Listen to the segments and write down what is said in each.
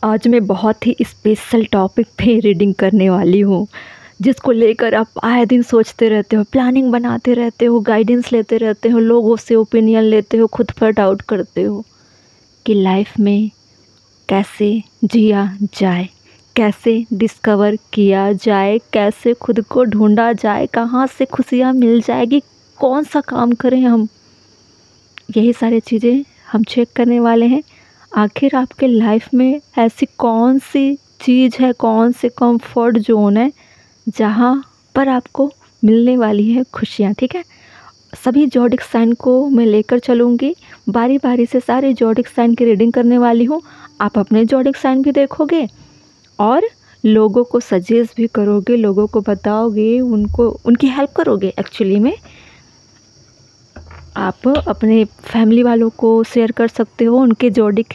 आज मैं बहुत ही स्पेशल टॉपिक पे रीडिंग करने वाली हूँ, जिसको लेकर आप आए दिन सोचते रहते हो, प्लानिंग बनाते रहते हो, गाइडेंस लेते रहते हो, लोगों से ओपिनियन लेते हो, खुद पर डाउट करते हो कि लाइफ में कैसे जिया जाए, कैसे डिस्कवर किया जाए, कैसे खुद को ढूंढा जाए, कहाँ से खुशियाँ मिल जाएगी, कौन सा काम करें हम। यही सारी चीज़ें हम चेक करने वाले हैं। आखिर आपके लाइफ में ऐसी कौन सी चीज़ है, कौन से कंफर्ट जोन है जहाँ पर आपको मिलने वाली है खुशियाँ। ठीक है, सभी ज़ोडिक साइन को मैं लेकर चलूँगी, बारी बारी से सारे ज़ोडिक साइन की रीडिंग करने वाली हूँ। आप अपने ज़ोडिक साइन भी देखोगे और लोगों को सजेस्ट भी करोगे, लोगों को बताओगे, उनको उनकी हेल्प करोगे। एक्चुअली में आप अपने फैमिली वालों को शेयर कर सकते हो, उनके ज़ोडिक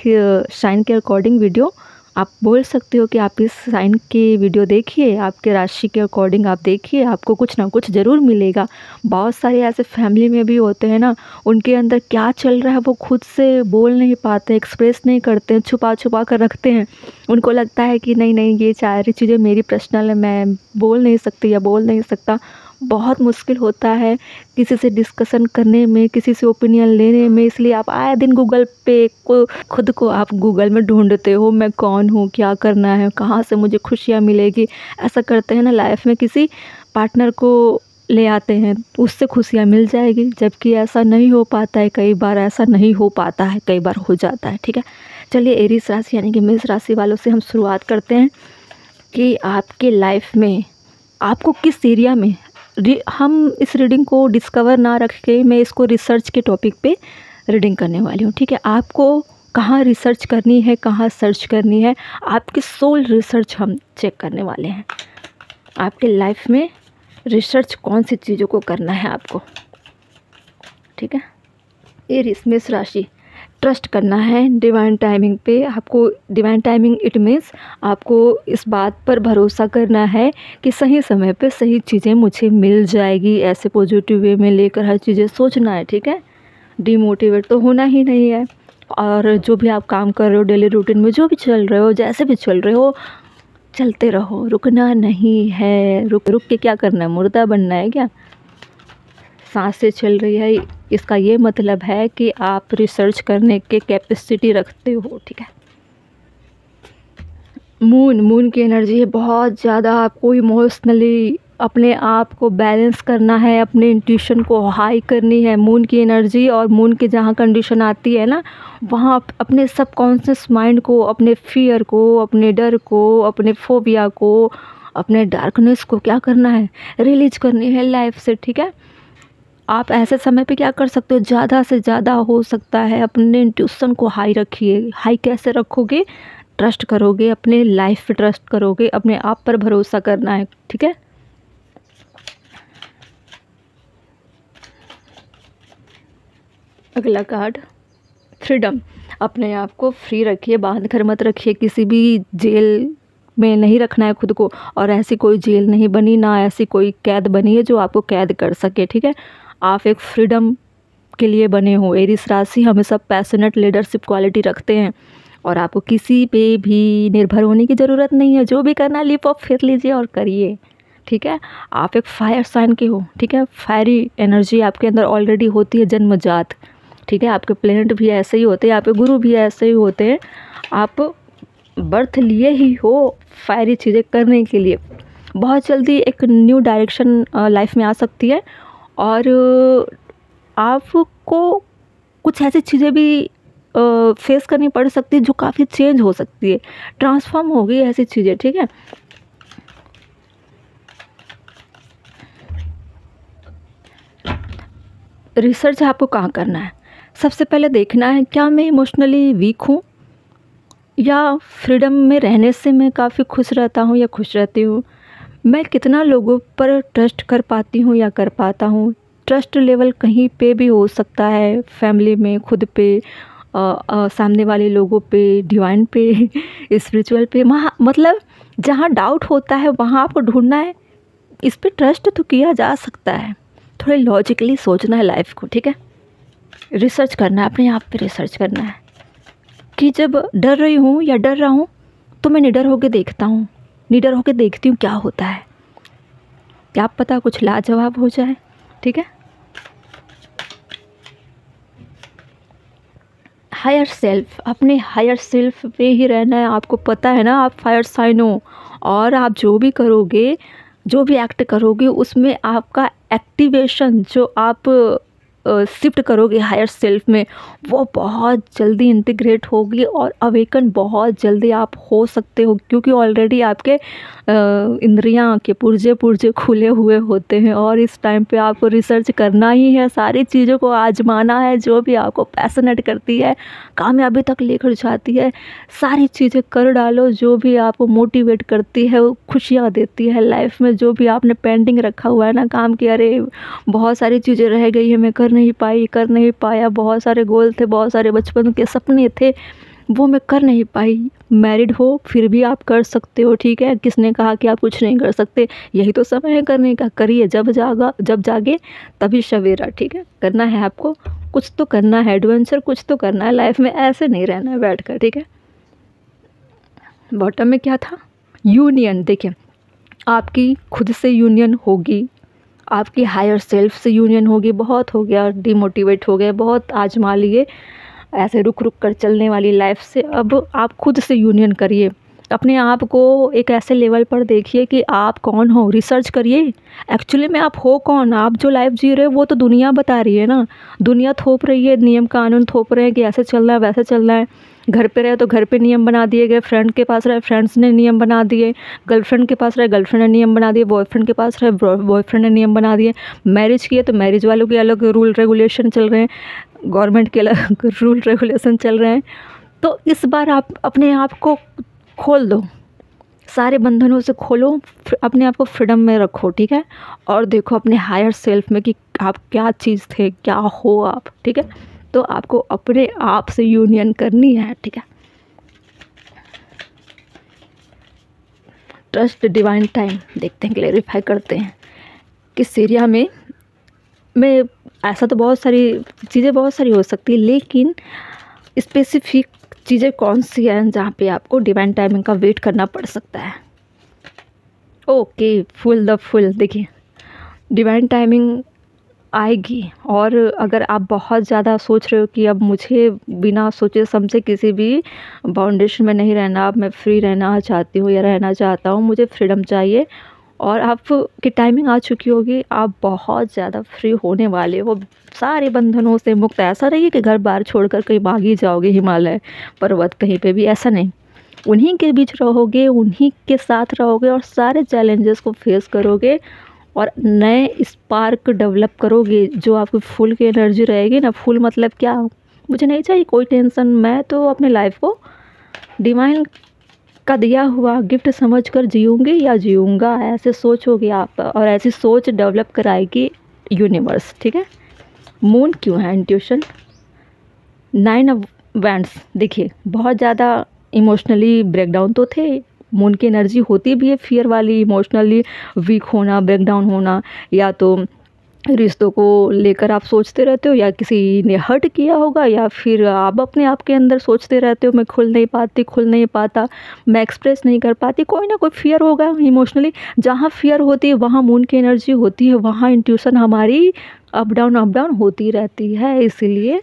साइन के अकॉर्डिंग वीडियो आप बोल सकते हो कि आप इस साइन की वीडियो देखिए, आपके राशि के अकॉर्डिंग आप देखिए, आपको कुछ ना कुछ ज़रूर मिलेगा। बहुत सारे ऐसे फैमिली में भी होते हैं ना, उनके अंदर क्या चल रहा है वो खुद से बोल नहीं पाते, एक्सप्रेस नहीं करते हैं, छुपा छुपा कर रखते हैं। उनको लगता है कि नहीं नहीं, ये सारी चीज़ें मेरी पर्सनल है, मैं बोल नहीं सकती या बोल नहीं सकता। बहुत मुश्किल होता है किसी से डिस्कशन करने में, किसी से ओपिनियन लेने में। इसलिए आप आए दिन गूगल पे को खुद को आप गूगल में ढूंढते हो, मैं कौन हूँ, क्या करना है, कहाँ से मुझे खुशियाँ मिलेगी। ऐसा करते हैं ना, लाइफ में किसी पार्टनर को ले आते हैं, उससे खुशियाँ मिल जाएगी, जबकि ऐसा नहीं हो पाता है। कई बार ऐसा नहीं हो पाता है, कई बार हो जाता है। ठीक है, चलिए एरीज राशि यानी कि मेष राशि वालों से हम शुरुआत करते हैं कि आपके लाइफ में आपको किस एरिया में, हम इस रीडिंग को डिस्कवर ना रख के मैं इसको रिसर्च के टॉपिक पे रीडिंग करने वाली हूँ। ठीक है, आपको कहाँ रिसर्च करनी है, कहाँ सर्च करनी है, आपकी सोल रिसर्च हम चेक करने वाले हैं। आपके लाइफ में रिसर्च कौन सी चीज़ों को करना है आपको। ठीक है, एरीज मेष राशि, ट्रस्ट करना है डिवाइन टाइमिंग पे। आपको डिवाइन टाइमिंग इट मीन्स आपको इस बात पर भरोसा करना है कि सही समय पे सही चीज़ें मुझे मिल जाएगी। ऐसे पॉजिटिव वे में लेकर हर चीज़ें सोचना है। ठीक है, डिमोटिवेट तो होना ही नहीं है। और जो भी आप काम कर रहे हो, डेली रूटीन में जो भी चल रहे हो, जैसे भी चल रहे हो, चलते रहो, रुकना नहीं है। रुक रुक के क्या करना है, मुर्दा बनना है क्या। सांसें चल रही है, इसका ये मतलब है कि आप रिसर्च करने के कैपेसिटी रखते हो। ठीक है, मून की एनर्जी है बहुत ज़्यादा। आपको इमोशनली अपने आप को बैलेंस करना है, अपने इंट्यूशन को हाई करनी है। मून की एनर्जी और मून की जहाँ कंडीशन आती है ना, वहाँ अपने सबकॉन्शियस माइंड को, अपने फियर को, अपने डर को, अपने फोबिया को, अपने डार्कनेस को क्या करना है, रिलीज करनी है लाइफ से। ठीक है, आप ऐसे समय पे क्या कर सकते हो, ज़्यादा से ज़्यादा हो सकता है अपने इंट्यूशन को हाई रखिए। हाई कैसे रखोगे, ट्रस्ट करोगे, अपने लाइफ पे ट्रस्ट करोगे, अपने आप पर भरोसा करना है। ठीक है, अगला कार्ड फ्रीडम। अपने आप को फ्री रखिए, बांध कर मत रखिए, किसी भी जेल में नहीं रखना है खुद को। और ऐसी कोई जेल नहीं बनी, ना ऐसी कोई कैद बनी है जो आपको कैद कर सके। ठीक है, आप एक फ्रीडम के लिए बने हो। एरीज राशि हमेशा पैशनेट लीडरशिप क्वालिटी रखते हैं और आपको किसी पे भी निर्भर होने की ज़रूरत नहीं है। जो भी करना लीप ऑफ फेथ लीजिए और करिए। ठीक है, आप एक फायर साइन के हो। ठीक है, फायरी एनर्जी आपके अंदर ऑलरेडी होती है जन्मजात। ठीक है, आपके प्लेनेट भी ऐसे ही होते हैं, आपके गुरु भी ऐसे ही होते हैं। आप बर्थ लिए ही हो फायरी चीज़ें करने के लिए। बहुत जल्दी एक न्यू डायरेक्शन लाइफ में आ सकती है और आपको कुछ ऐसी चीज़ें भी फेस करनी पड़ सकती है जो काफ़ी चेंज हो सकती है, ट्रांसफॉर्म होगी ऐसी चीज़ें। ठीक है, रिसर्च आपको कहाँ करना है, सबसे पहले देखना है क्या मैं इमोशनली वीक हूँ या फ्रीडम में रहने से मैं काफ़ी खुश रहता हूँ या खुश रहती हूँ। मैं कितना लोगों पर ट्रस्ट कर पाती हूँ या कर पाता हूँ। ट्रस्ट लेवल कहीं पे भी हो सकता है, फैमिली में, खुद पे, सामने वाले लोगों पे, डिवाइन पे, स्पिरिचुअल पे। वहाँ मतलब जहाँ डाउट होता है वहाँ आपको ढूंढना है। इस पे ट्रस्ट तो किया जा सकता है, थोड़े लॉजिकली सोचना है लाइफ को। ठीक है, रिसर्च करना है, अपने आप पे रिसर्च करना है कि जब डर रही हूँ या डर रहा हूँ तो मैं निडर होकर देखता हूँ, निडर होकर देखती हूँ क्या होता है, क्या पता कुछ लाजवाब हो जाए। ठीक है, हायर सेल्फ, अपने हायर सेल्फ पे ही रहना है। आपको पता है ना, आप फायर साइन हो, और आप जो भी करोगे, जो भी एक्ट करोगे, उसमें आपका एक्टिवेशन जो आप शिफ्ट करोगे हायर सेल्फ में, वो बहुत जल्दी इंटीग्रेट होगी और अवेकन बहुत जल्दी आप हो सकते हो, क्योंकि ऑलरेडी आपके इंद्रियां के पुर्जे पुर्जे खुले हुए होते हैं। और इस टाइम पे आपको रिसर्च करना ही है, सारी चीज़ों को आजमाना है, जो भी आपको पैशनेट करती है, कामयाबी तक लेकर जाती है, सारी चीज़ें कर डालो। जो भी आपको मोटिवेट करती है, वो खुशियाँ देती है लाइफ में, जो भी आपने पेंडिंग रखा हुआ है ना काम की, अरे बहुत सारी चीज़ें रह गई है, मैं कर नहीं पाई, कर नहीं पाया, बहुत सारे गोल थे, बहुत सारे बचपन के सपने थे, वो मैं कर नहीं पाई। मैरिड हो फिर भी आप कर सकते हो। ठीक है, किसने कहा कि आप कुछ नहीं कर सकते? यही तो समय है करने का, करिए। जब जागे तभी सवेरा। ठीक है, करना है आपको, कुछ तो करना है, एडवेंचर कुछ तो करना है लाइफ में, ऐसे नहीं रहना है बैठ कर। ठीक है, बॉटम में क्या था? यूनियन। देखिए, आपकी खुद से यूनियन होगी, आपकी हायर सेल्फ से यूनियन होगी। बहुत हो गया, डिमोटिवेट हो गए, बहुत आजमा लिए ऐसे रुक रुक कर चलने वाली लाइफ से। अब आप खुद से यूनियन करिए, अपने आप को एक ऐसे लेवल पर देखिए कि आप कौन हो, रिसर्च करिए एक्चुअली में आप हो कौन। आप जो लाइफ जी रहे हो वो तो दुनिया बता रही है ना, दुनिया थोप रही है, नियम कानून थोप रहे हैं कि ऐसे चलना है, वैसे चलना है। घर पे रहे तो घर पे नियम बना दिए गए, फ्रेंड के पास रहे फ्रेंड्स ने नियम बना दिए, गर्लफ्रेंड के पास रहे गर्लफ्रेंड ने नियम बना दिए, बॉयफ्रेंड के पास रहे बॉयफ्रेंड ने नियम बना दिए, मैरिज किए तो मैरिज वालों के अलग रूल रेगुलेशन चल रहे हैं, गवर्नमेंट के अलग रूल रेगुलेशन चल रहे हैं। तो इस बार आप अपने आप को खोल दो, सारे बंधनों से खोलो, अपने आप को फ्रीडम में रखो। ठीक है, और देखो अपने हायर सेल्फ में कि आप क्या चीज़ थे, क्या हो आप। ठीक है, तो आपको अपने आप से यूनियन करनी है। ठीक है, ट्रस्ट डिवाइन टाइम। देखते हैं, क्लेरिफाई करते हैं किस एरिया में ऐसा तो बहुत सारी चीज़ें बहुत सारी हो सकती है, लेकिन स्पेसिफिक चीज़ें कौन सी हैं जहाँ पे आपको डिवाइन टाइमिंग का वेट करना पड़ सकता है। ओके, फुल देखिए, डिवाइन टाइमिंग आएगी। और अगर आप बहुत ज़्यादा सोच रहे हो कि अब मुझे बिना सोचे समझे किसी भी बाउंडेशन में नहीं रहना, अब मैं फ्री रहना चाहती हूँ या रहना चाहता हूँ, मुझे फ्रीडम चाहिए, और आपकी टाइमिंग आ चुकी होगी, आप बहुत ज़्यादा फ्री होने वाले हो, सारे बंधनों से मुक्त। ऐसा नहीं है कि घर बार छोड़कर कहीं भाग ही जाओगे हिमालय पर्वत कहीं पे भी, ऐसा नहीं। उन्हीं के बीच रहोगे, उन्हीं के साथ रहोगे, और सारे चैलेंजेस को फेस करोगे, और नए स्पार्क डेवलप करोगे। जो आपकी फुल की एनर्जी रहेगी ना, फुल मतलब क्या, मुझे नहीं चाहिए कोई टेंशन, मैं तो अपने लाइफ को डिवाइन का दिया हुआ गिफ्ट समझकर जीऊँगी या जीऊँगा, ऐसे सोचोगे आप, और ऐसी सोच डेवलप कराएगी यूनिवर्स। ठीक है, मून क्यों है? इंट्यूशन। 9 of wands. देखिए, बहुत ज़्यादा इमोशनली ब्रेकडाउन तो थे, मून की एनर्जी होती भी है फियर वाली, इमोशनली वीक होना, ब्रेकडाउन होना, या तो रिश्तों को लेकर आप सोचते रहते हो, या किसी ने हर्ट किया होगा, या फिर आप अपने आप के अंदर सोचते रहते हो मैं खुल नहीं पाती, खुल नहीं पाता, मैं एक्सप्रेस नहीं कर पाती, कोई ना कोई फियर होगा इमोशनली। जहाँ फियर होती है वहाँ मून की एनर्जी होती है, वहाँ इंट्यूशन हमारी अप डाउन होती रहती है। इसीलिए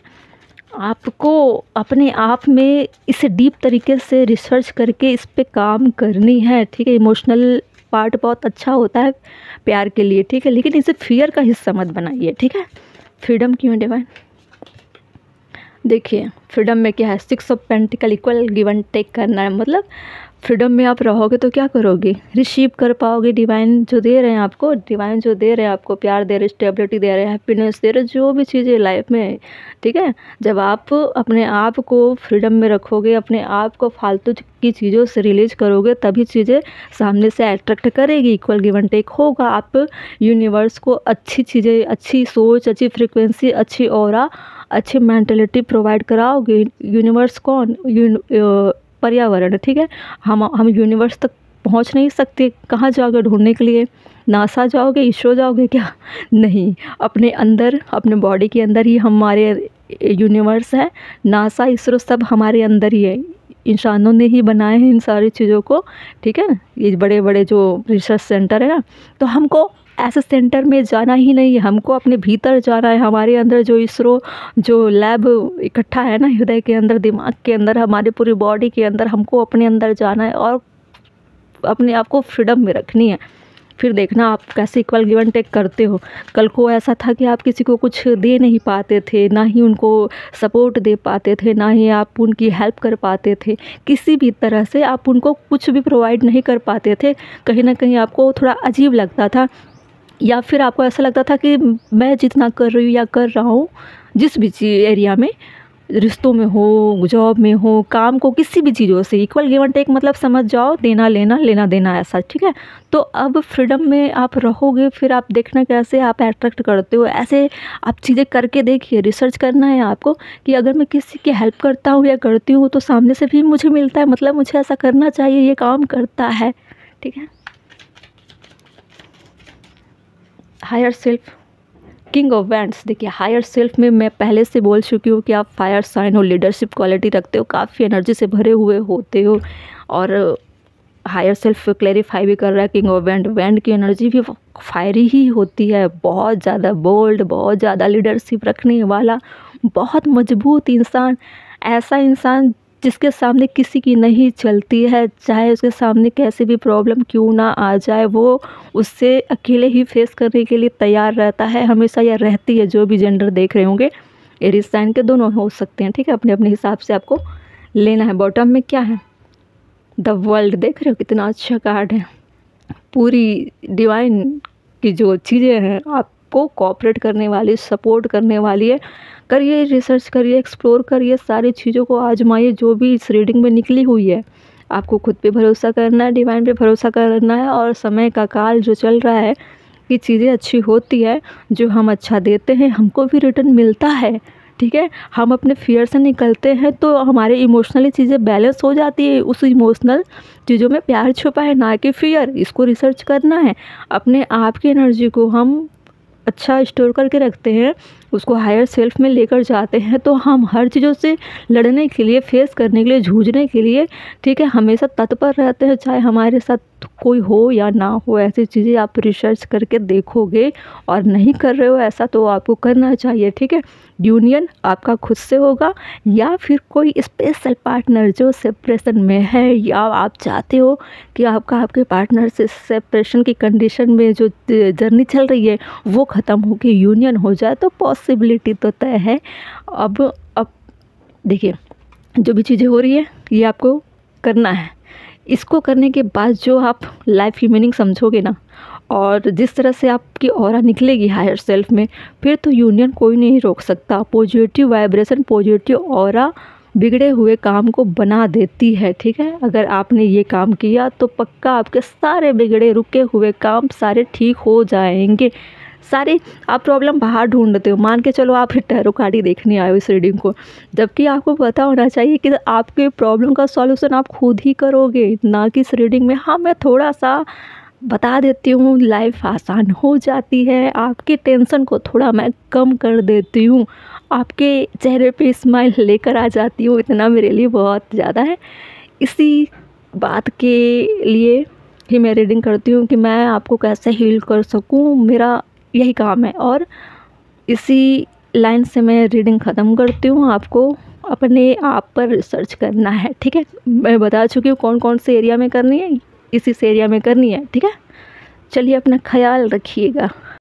आपको अपने आप में इसे डीप तरीके से रिसर्च करके इस पे काम करनी है। ठीक है, इमोशनल पार्ट बहुत अच्छा होता है प्यार के लिए, ठीक है, लेकिन इसे फियर का हिस्सा मत बनाइए। ठीक है, फ्रीडम क्यों है डिवाइन? देखिए, फ्रीडम में क्या है? 6 of pentacle, equal give and take करना है। मतलब फ्रीडम में आप रहोगे तो क्या करोगे? रिसीव कर पाओगे डिवाइन जो दे रहे हैं आपको, डिवाइन जो दे रहे हैं आपको, प्यार दे रहे, स्टेबिलिटी दे रहे, हैप्पीनेस दे रहे, जो भी चीज़ें लाइफ में। ठीक है, जब आप अपने आप को फ्रीडम में रखोगे, अपने आप को फालतू की चीज़ों से रिलीज करोगे, तभी चीज़ें सामने से अट्रैक्ट करेगी, इक्वल गिव एंड टेक होगा। आप यूनिवर्स को अच्छी चीज़ें, अच्छी सोच, अच्छी फ्रिक्वेंसी, अच्छी ऑरा, अच्छी मेंटलिटी प्रोवाइड कराओगे। यूनिवर्स कौन? पर्यावरण। ठीक है, हम यूनिवर्स तक पहुंच नहीं सकते, कहाँ जाओगे ढूंढने के लिए? नासा जाओगे, इसरो जाओगे क्या? नहीं, अपने अंदर, अपने बॉडी के अंदर ही हमारे यूनिवर्स है। नासा, इसरो सब हमारे अंदर ही है। इंसानों ने ही बनाए हैं इन सारी चीज़ों को, ठीक है ना। ये बड़े बड़े जो रिसर्च सेंटर है ना, तो हमको ऐसे सेंटर में जाना ही नहीं है, हमको अपने भीतर जाना है। हमारे अंदर जो इसरो जो लैब इकट्ठा है ना, हृदय के अंदर, दिमाग के अंदर, हमारे पूरी बॉडी के अंदर, हमको अपने अंदर जाना है और अपने आप को फ्रीडम में रखनी है। फिर देखना आप कैसे इक्वल गिव एंड टेक करते हो। कल को ऐसा था कि आप किसी को कुछ दे नहीं पाते थे, ना ही उनको सपोर्ट दे पाते थे, ना ही आप उनकी हेल्प कर पाते थे, किसी भी तरह से आप उनको कुछ भी प्रोवाइड नहीं कर पाते थे। कहीं ना कहीं आपको थोड़ा अजीब लगता था, या फिर आपको ऐसा लगता था कि मैं जितना कर रही हूँ या कर रहा हूँ, जिस भी एरिया में, रिश्तों में हो, जॉब में हो, काम को, किसी भी चीज़ों से इक्वल गिव एंड टेक मतलब समझ जाओ, देना लेना, लेना देना, ऐसा, ठीक है। तो अब फ्रीडम में आप रहोगे, फिर आप देखना कैसे आप अट्रैक्ट करते हो। ऐसे आप चीज़ें करके देखिए, रिसर्च करना है आपको कि अगर मैं किसी की हेल्प करता हूँ या करती हूँ तो सामने से भी मुझे मिलता है, मतलब मुझे ऐसा करना चाहिए, ये काम करता है, ठीक है। Higher self, king of wands. देखिए हायर सेल्फ में मैं पहले से बोल चुकी हूँ कि आप फायर साइन हो, लीडरशिप क्वालिटी रखते हो, काफ़ी एनर्जी से भरे हुए होते हो। और हायर सेल्फ क्लैरिफाई भी कर रहा है किंग ऑफ वैंड, वैंड की एनर्जी भी फायरी ही होती है, बहुत ज़्यादा बोल्ड, बहुत ज़्यादा लीडरशिप रखने वाला, बहुत मजबूत इंसान, ऐसा इंसान जिसके सामने किसी की नहीं चलती है, चाहे उसके सामने कैसे भी प्रॉब्लम क्यों ना आ जाए, वो उससे अकेले ही फेस करने के लिए तैयार रहता है हमेशा, या रहती है। जो भी जेंडर देख रहे होंगे, एरीज साइन के दोनों हो सकते हैं, ठीक है। अपने अपने हिसाब से आपको लेना है। बॉटम में क्या है, द वर्ल्ड, देख रहे हो कितना अच्छा कार्ड है। पूरी डिवाइन की जो चीज़ें हैं आपको कोऑपरेट करने वाली, सपोर्ट करने वाली है। करिए, रिसर्च करिए, एक्सप्लोर करिए, सारी चीज़ों को आजमाइए जो भी इस रीडिंग में निकली हुई है। आपको खुद पे भरोसा करना है, डिवाइन पे भरोसा करना है, और समय का काल जो चल रहा है कि चीज़ें अच्छी होती है, जो हम अच्छा देते हैं हमको भी रिटर्न मिलता है, ठीक है। हम अपने फियर से निकलते हैं तो हमारे इमोशनली चीज़ें बैलेंस हो जाती है। उस इमोशनल चीज़ों में प्यार छुपा है, ना कि फियर। इसको रिसर्च करना है। अपने आप की एनर्जी को हम अच्छा स्टोर करके रखते हैं, उसको हायर सेल्फ में लेकर जाते हैं, तो हम हर चीज़ों से लड़ने के लिए, फेस करने के लिए, जूझने के लिए, ठीक है, हमेशा तत्पर रहते हैं, चाहे हमारे साथ कोई हो या ना हो। ऐसी चीज़ें आप रिसर्च करके देखोगे, और नहीं कर रहे हो ऐसा तो आपको करना चाहिए, ठीक है। यूनियन आपका खुद से होगा, या फिर कोई स्पेशल पार्टनर जो सेपरेशन में है, या आप चाहते हो कि आपका आपके पार्टनर से सेपरेशन की कंडीशन में जो जर्नी चल रही है वो ख़त्म हो के यूनियन हो जाए, तो पॉसिबिलिटी तो तय है। अब देखिए, जो भी चीज़ें हो रही है ये आपको करना है। इसको करने के बाद जो आप लाइफ की मीनिंग समझोगे ना, और जिस तरह से आपकी ऑरा निकलेगी हायर सेल्फ में, फिर तो यूनियन कोई नहीं रोक सकता। पॉजिटिव वाइब्रेशन, पॉजिटिव ऑरा बिगड़े हुए काम को बना देती है, ठीक है। अगर आपने ये काम किया तो पक्का आपके सारे बिगड़े रुके हुए काम सारे ठीक हो जाएंगे। सारे आप प्रॉब्लम बाहर ढूंढते हो, मान के चलो आप टैरो कार्ड ही देखने आए हो इस रीडिंग को, जबकि आपको पता होना चाहिए कि आपके प्रॉब्लम का सॉल्यूशन आप खुद ही करोगे, ना कि इस रीडिंग में। हाँ, मैं थोड़ा सा बता देती हूँ, लाइफ आसान हो जाती है, आपके टेंशन को थोड़ा मैं कम कर देती हूँ, आपके चेहरे पे स्माइल लेकर आ जाती हूँ, इतना मेरे लिए बहुत ज़्यादा है। इसी बात के लिए ही मैं रीडिंग करती हूँ कि मैं आपको कैसे हील कर सकूँ, मेरा यही काम है। और इसी लाइन से मैं रीडिंग ख़त्म करती हूँ। आपको अपने आप पर रिसर्च करना है, ठीक है। मैं बता चुकी हूँ कौन कौन से एरिया में करनी है, इसी एरिया में करनी है, ठीक है। चलिए, अपना ख्याल रखिएगा।